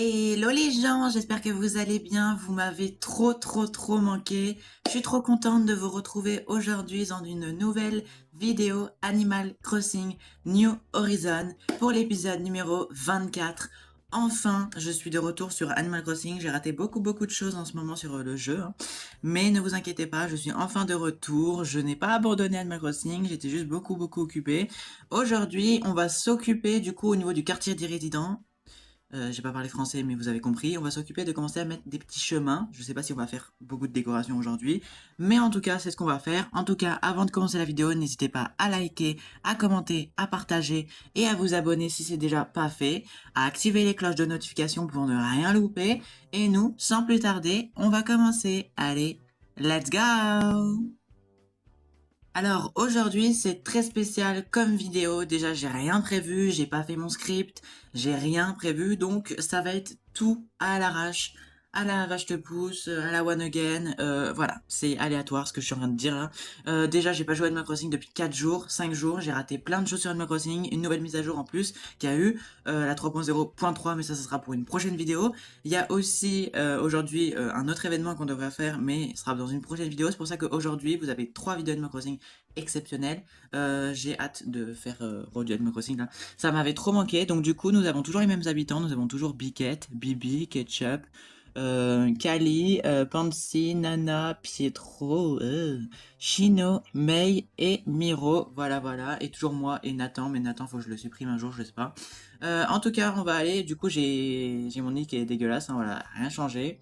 Hello les gens, j'espère que vous allez bien. Vous m'avez trop manqué. Je suis trop contente de vous retrouver aujourd'hui dans une nouvelle vidéo Animal Crossing New Horizon pour l'épisode numéro 24. Enfin, je suis de retour sur Animal Crossing. J'ai raté beaucoup de choses en ce moment sur le jeu, hein. Mais ne vous inquiétez pas, je suis enfin de retour. Je n'ai pas abandonné Animal Crossing, j'étais juste beaucoup occupée. Aujourd'hui, on va s'occuper du coup au niveau du quartier des résidents. J'ai pas parlé français, mais vous avez compris. On va s'occuper de commencer à mettre des petits chemins. Je sais pas si on va faire beaucoup de décoration aujourd'hui, mais en tout cas, c'est ce qu'on va faire. En tout cas, avant de commencer la vidéo, n'hésitez pas à liker, à commenter, à partager et à vous abonner si c'est déjà pas fait, à activer les cloches de notification pour ne rien louper. Et nous, sans plus tarder, on va commencer. Allez, let's go! Alors aujourd'hui c'est très spécial comme vidéo, déjà j'ai rien prévu, j'ai pas fait mon script, j'ai rien prévu donc ça va être tout à l'arrache, à la vache te pousse, à la one again, voilà, c'est aléatoire ce que je suis en train de dire là. Déjà j'ai pas joué à Animal Crossing depuis 4 jours, 5 jours, j'ai raté plein de choses sur Animal Crossing, une nouvelle mise à jour en plus qu'il y a eu, la 3.0.3 mais ça sera pour une prochaine vidéo. Il y a aussi aujourd'hui un autre événement qu'on devrait faire mais ce sera dans une prochaine vidéo, c'est pour ça qu'aujourd'hui vous avez 3 vidéos Animal Crossing exceptionnel. J'ai hâte de faire Road Animal Crossing là. Ça m'avait trop manqué. Donc du coup, nous avons toujours les mêmes habitants. Nous avons toujours Biquette, Bibi, Ketchup, Kali, Pansy, Nana, Pietro, Chino, May et Miro. Voilà. Et toujours moi et Nathan. Mais Nathan, faut que je le supprime un jour, je sais pas. En tout cas, on va aller. Du coup, j'ai mon nick qui est dégueulasse. Hein, voilà, rien changé.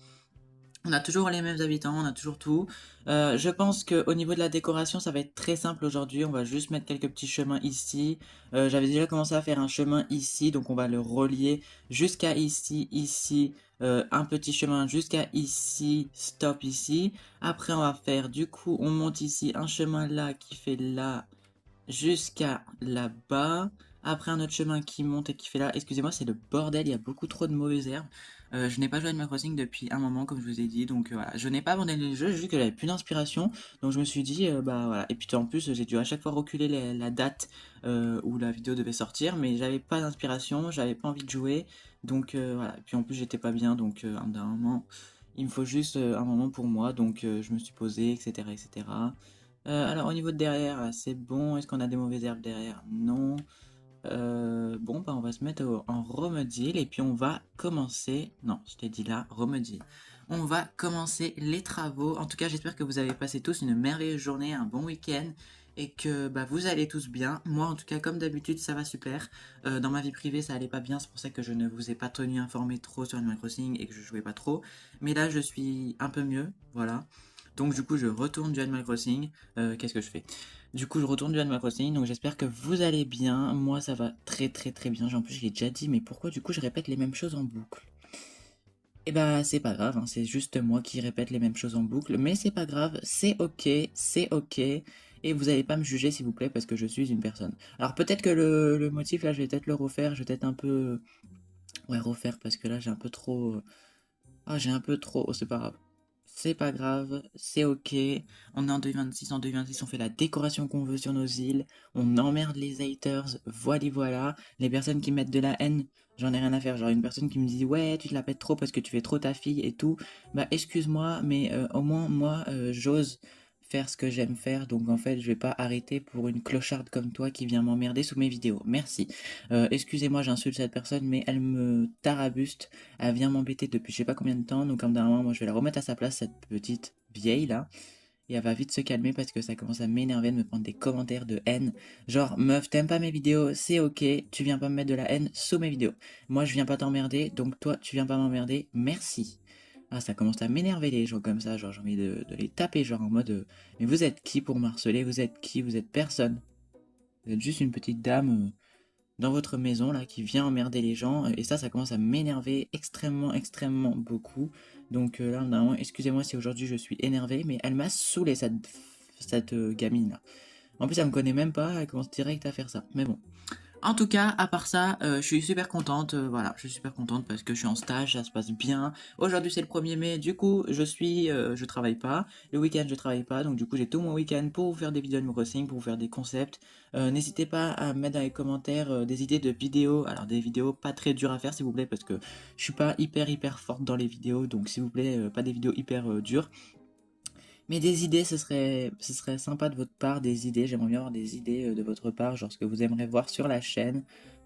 On a toujours les mêmes habitants, on a toujours tout. Je pense qu'au niveau de la décoration, ça va être très simple aujourd'hui. On va juste mettre quelques petits chemins ici. J'avais déjà commencé à faire un chemin ici, donc on va le relier jusqu'à ici, un petit chemin jusqu'à ici, stop ici. Après, on va faire, du coup, on monte ici un chemin là qui fait là jusqu'à là-bas. Après un autre chemin qui monte et qui fait là. Excusez-moi, c'est le bordel, il y a beaucoup trop de mauvaises herbes. Je n'ai pas joué à Animal Crossing depuis un moment, comme je vous ai dit. Donc voilà, je n'ai pas abandonné le jeu, j'ai vu que j'avais plus d'inspiration. Donc je me suis dit, bah voilà. Et puis en plus, j'ai dû à chaque fois reculer la date où la vidéo devait sortir. Mais j'avais pas d'inspiration, j'avais pas envie de jouer. Donc voilà. Et puis en plus, j'étais pas bien. Donc d'un moment, il me faut juste un moment pour moi. Donc je me suis posé, etc. Alors au niveau de derrière, c'est bon. Est-ce qu'on a des mauvaises herbes derrière? Non. Bon, bah on va se mettre en Romedil et puis on va commencer. Non, je t'ai dit là, Romedil. On va commencer les travaux. En tout cas, j'espère que vous avez passé tous une merveilleuse journée, un bon week-end et que bah, vous allez tous bien. Moi, en tout cas, comme d'habitude, ça va super. Dans ma vie privée, ça allait pas bien. C'est pour ça que je ne vous ai pas tenu informé trop sur Animal Crossing et que je jouais pas trop. Mais là, je suis un peu mieux. Voilà. Donc du coup, je retourne du Animal Crossing. Qu'est-ce que je fais? Du coup, je retourne du Animal Crossing, donc j'espère que vous allez bien. Moi, ça va très bien. En plus, je l'ai déjà dit, mais pourquoi du coup je répète les mêmes choses en boucle? Eh bah, c'est pas grave, hein, c'est juste moi qui répète les mêmes choses en boucle, mais c'est pas grave, c'est ok. Et vous allez pas me juger, s'il vous plaît, parce que je suis une personne. Alors peut-être que le motif, là, je vais peut-être le refaire, je vais peut-être un peu... Ouais, refaire, parce que là, j'ai un peu trop... Ah, j'ai un peu trop... Oh, c'est pas grave. C'est pas grave, c'est ok. On est en 2026, on fait la décoration qu'on veut sur nos îles. On emmerde les haters, voilà. Les personnes qui mettent de la haine, j'en ai rien à faire. Genre une personne qui me dit ouais, tu te la pètes trop parce que tu fais trop ta fille et tout. Bah excuse-moi, mais au moins moi, j'ose faire ce que j'aime faire. Donc en fait, je vais pas arrêter pour une clocharde comme toi qui vient m'emmerder sous mes vidéos. Merci. Excusez-moi, j'insulte cette personne, mais elle me tarabuste. Elle vient m'embêter depuis je sais pas combien de temps, donc comme d'un moment, moi je vais la remettre à sa place, cette petite vieille là. Et elle va vite se calmer parce que ça commence à m'énerver de me prendre des commentaires de haine. Genre, meuf, t'aimes pas mes vidéos, c'est ok, tu viens pas me mettre de la haine sous mes vidéos. Moi je viens pas t'emmerder, donc toi tu viens pas m'emmerder, merci. Ah, ça commence à m'énerver les gens comme ça, genre j'ai envie de les taper, genre en mode mais vous êtes qui pour m'harceler? Vous êtes qui? Vous êtes personne. Vous êtes juste une petite dame dans votre maison là qui vient emmerder les gens et ça commence à m'énerver extrêmement beaucoup. Donc là normalement, excusez-moi si aujourd'hui je suis énervé, mais elle m'a saoulé cette gamine là. En plus elle me connaît même pas, elle commence direct à faire ça. Mais bon. En tout cas, à part ça, je suis super contente, voilà, je suis super contente parce que je suis en stage, ça se passe bien. Aujourd'hui, c'est le 1er mai, du coup, je travaille pas. Le week-end, je travaille pas, donc du coup, j'ai tout mon week-end pour vous faire des vidéos Animal Crossing, pour vous faire des concepts. N'hésitez pas à mettre dans les commentaires des idées de vidéos, alors des vidéos pas très dures à faire, s'il vous plaît, parce que je suis pas hyper forte dans les vidéos, donc s'il vous plaît, pas des vidéos hyper dures. Mais des idées, ce serait sympa de votre part, des idées. J'aimerais bien avoir des idées de votre part, genre ce que vous aimeriez voir sur la chaîne.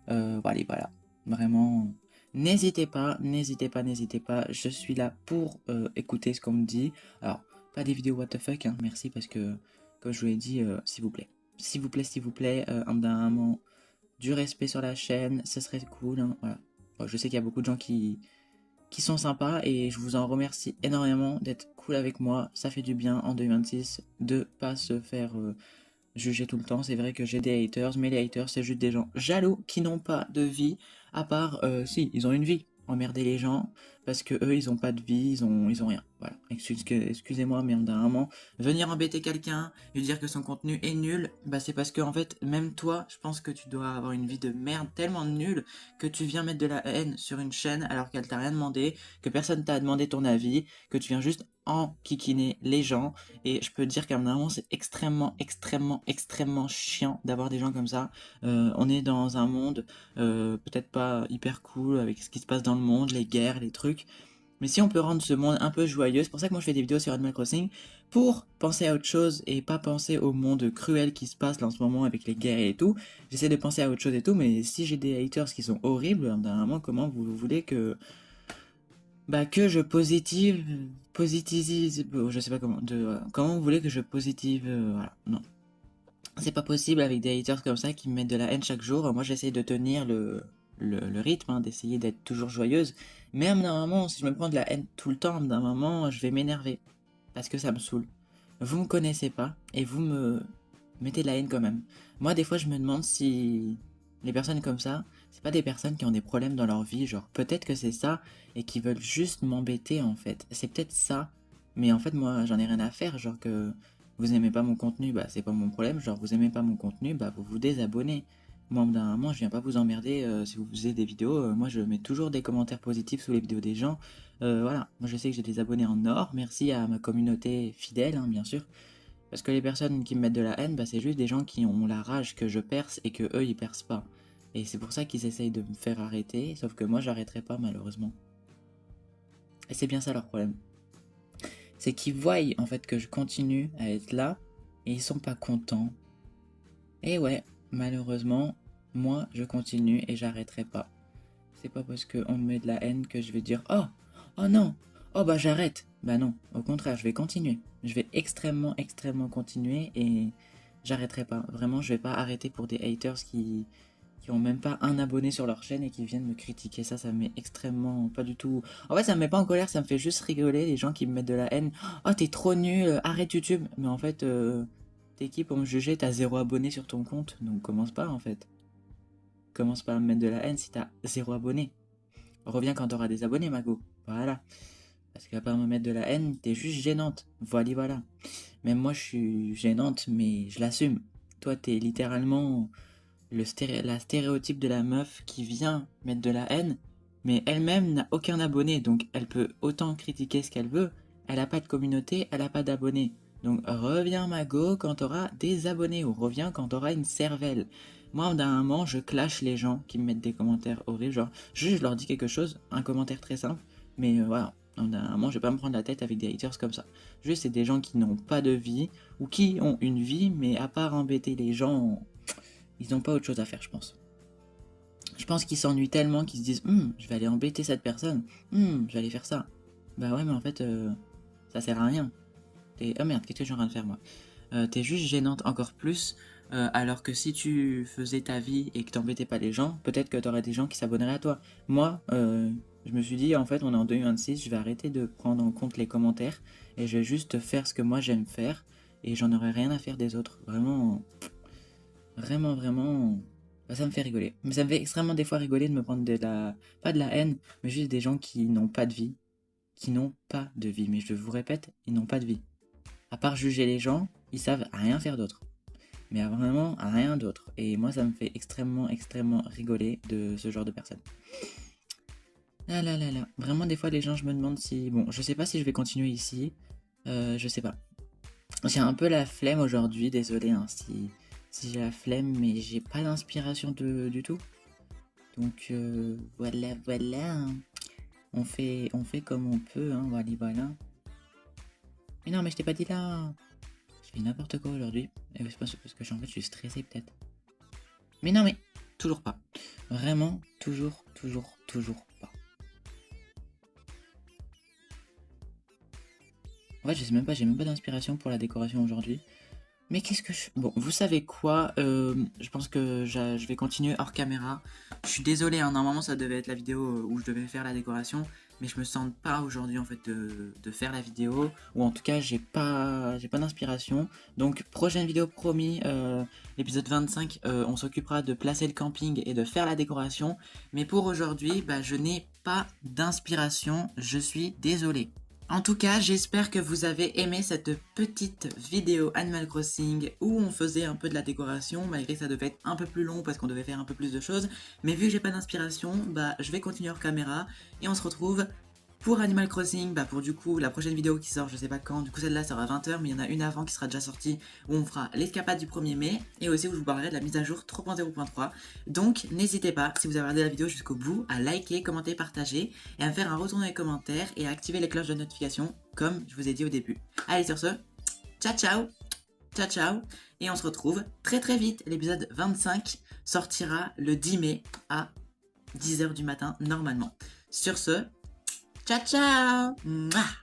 Voilà, voilà. Vraiment, n'hésitez pas, n'hésitez pas, n'hésitez pas. Je suis là pour écouter ce qu'on me dit. Alors, pas des vidéos what the fuck, hein, merci, parce que, comme je vous l'ai dit, s'il vous plaît. S'il vous plaît, d'un moment, du respect sur la chaîne, ce serait cool, hein, voilà. Bon, je sais qu'il y a beaucoup de gens qui sont sympas et je vous en remercie énormément d'être cool avec moi. Ça fait du bien en 2026 de pas se faire juger tout le temps. C'est vrai que j'ai des haters, mais les haters, c'est juste des gens jaloux qui n'ont pas de vie, à part, si, ils ont une vie. Emmerder les gens, parce que eux, ils ont pas de vie, ils ont rien. Voilà. Excusez-moi, mais d'un moment, venir embêter quelqu'un, lui dire que son contenu est nul, bah c'est parce que, en fait, même toi, je pense que tu dois avoir une vie de merde tellement nulle que tu viens mettre de la haine sur une chaîne alors qu'elle t'a rien demandé, que personne t'a demandé ton avis, que tu viens juste enquiquiner les gens. Et je peux te dire qu'à un moment, c'est extrêmement chiant d'avoir des gens comme ça. On est dans un monde peut-être pas hyper cool avec ce qui se passe dans le monde, les guerres, les trucs. Mais si on peut rendre ce monde un peu joyeux, c'est pour ça que moi je fais des vidéos sur Animal Crossing, pour penser à autre chose et pas penser au monde cruel qui se passe là en ce moment avec les guerres et tout. J'essaie de penser à autre chose et tout, mais si j'ai des haters qui sont horribles, d'un moment, comment vous voulez que que je positise, je sais pas comment, comment vous voulez que je positive, voilà, non. C'est pas possible avec des haters comme ça qui me mettent de la haine chaque jour. Moi j'essaie de tenir le rythme, hein, d'essayer d'être toujours joyeuse. Mais à un moment, si je me prends de la haine tout le temps, d'un moment, je vais m'énerver. Parce que ça me saoule. Vous me connaissez pas et vous me mettez de la haine quand même. Moi, des fois, je me demande si les personnes comme ça, c'est pas des personnes qui ont des problèmes dans leur vie. Genre, peut-être que c'est ça et qui veulent juste m'embêter en fait. C'est peut-être ça. Mais en fait, moi, j'en ai rien à faire. Genre que vous aimez pas mon contenu, bah c'est pas mon problème. Genre, vous aimez pas mon contenu, bah vous vous désabonnez. Moi, d'un moment, je viens pas vous emmerder si vous faisiez des vidéos. Moi, je mets toujours des commentaires positifs sous les vidéos des gens. Voilà, moi je sais que j'ai des abonnés en or, merci à ma communauté fidèle, hein, bien sûr. Parce que les personnes qui me mettent de la haine, bah, c'est juste des gens qui ont la rage que je perce et que eux ils percent pas. Et c'est pour ça qu'ils essayent de me faire arrêter, sauf que moi j'arrêterai pas malheureusement. Et c'est bien ça leur problème. C'est qu'ils voient en fait que je continue à être là et ils sont pas contents. Et ouais, malheureusement, moi je continue et j'arrêterai pas. C'est pas parce qu'on me met de la haine que je vais dire oh, oh non, oh bah j'arrête. Bah non, au contraire, je vais continuer. Je vais extrêmement continuer et j'arrêterai pas. Vraiment, je vais pas arrêter pour des haters qui ont même pas un abonné sur leur chaîne et qui viennent me critiquer. Ça me met extrêmement pas du tout. En fait, ça me met pas en colère, ça me fait juste rigoler les gens qui me mettent de la haine. Oh, t'es trop nul, arrête YouTube. Mais en fait, t'es qui pour me juger? T'as 0 abonné sur ton compte, donc commence pas en fait. Commence pas à me mettre de la haine si t'as 0 abonné. Reviens quand t'auras des abonnés, Mago. Voilà. Parce qu'à part me mettre de la haine, t'es juste gênante. Voilà, voilà. Même moi, je suis gênante, mais je l'assume. Toi, t'es littéralement la stéréotype de la meuf qui vient mettre de la haine, mais elle-même n'a aucun abonné, donc elle peut autant critiquer ce qu'elle veut. Elle a pas de communauté, elle a pas d'abonnés. Donc reviens Mago quand t'auras des abonnés, ou reviens quand t'auras une cervelle. Moi, d'un moment, je clash les gens qui me mettent des commentaires horribles, genre, juste je leur dis quelque chose, un commentaire très simple, mais voilà. D'un moment, je vais pas me prendre la tête avec des haters comme ça. Juste, c'est des gens qui n'ont pas de vie, ou qui ont une vie, mais à part embêter les gens, ils n'ont pas autre chose à faire, je pense. Je pense qu'ils s'ennuient tellement qu'ils se disent je vais aller embêter cette personne, je vais aller faire ça. Bah ouais, mais en fait, ça sert à rien. Oh merde, qu'est-ce que je suis en train de faire moi? T'es juste gênante encore plus, alors que si tu faisais ta vie et que t'embêtais pas les gens, peut-être que t'aurais des gens qui s'abonneraient à toi. Moi, je me suis dit, en fait, on est en 2026, je vais arrêter de prendre en compte les commentaires et je vais juste faire ce que moi j'aime faire et j'en aurai rien à faire des autres. Vraiment, vraiment, bah, ça me fait rigoler. Mais ça me fait extrêmement des fois rigoler de me prendre pas de la haine, mais juste des gens qui n'ont pas de vie. Qui n'ont pas de vie. Mais je vous répète, ils n'ont pas de vie. À part juger les gens, ils savent rien faire d'autre. mais vraiment rien d'autre. Et moi, ça me fait extrêmement rigoler de ce genre de personnes. Ah là là là, vraiment des fois les gens je me demande si... Bon, je sais pas si je vais continuer ici, je sais pas. J'ai un peu la flemme aujourd'hui, désolé hein, si j'ai la flemme, mais j'ai pas d'inspiration du tout. Donc voilà, hein. On fait comme on peut, hein, voilà. Mais non, mais je t'ai pas dit là. Je fais n'importe quoi aujourd'hui. Et c'est parce que en fait, je suis stressé peut-être. Mais non, mais toujours pas. Vraiment, toujours pas. En fait, je sais même pas, j'ai même pas d'inspiration pour la décoration aujourd'hui. Mais qu'est-ce que je... Bon, vous savez quoi, je pense que je vais continuer hors caméra. Je suis désolé, hein, normalement ça devait être la vidéo où je devais faire la décoration, mais je me sens pas aujourd'hui en fait de faire la vidéo, ou en tout cas j'ai pas d'inspiration. Donc prochaine vidéo promis, épisode 25, on s'occupera de placer le camping et de faire la décoration. Mais pour aujourd'hui, bah, je n'ai pas d'inspiration, je suis désolé. En tout cas, j'espère que vous avez aimé cette petite vidéo Animal Crossing où on faisait un peu de la décoration, malgré que ça devait être un peu plus long parce qu'on devait faire un peu plus de choses. Mais vu que j'ai pas d'inspiration, bah je vais continuer hors caméra et on se retrouve pour Animal Crossing, bah pour du coup la prochaine vidéo qui sort, je sais pas quand, du coup celle-là sera à 20h, mais il y en a une avant qui sera déjà sortie où on fera l'escapade du 1er mai et aussi où je vous parlerai de la mise à jour 3.0.3. Donc n'hésitez pas, si vous avez regardé la vidéo jusqu'au bout, à liker, commenter, partager et à me faire un retour dans les commentaires et à activer les cloches de notification comme je vous ai dit au début. Allez sur ce, ciao et on se retrouve très vite. L'épisode 25 sortira le 10 mai à 10h du matin normalement. Sur ce, ciao. Mouah.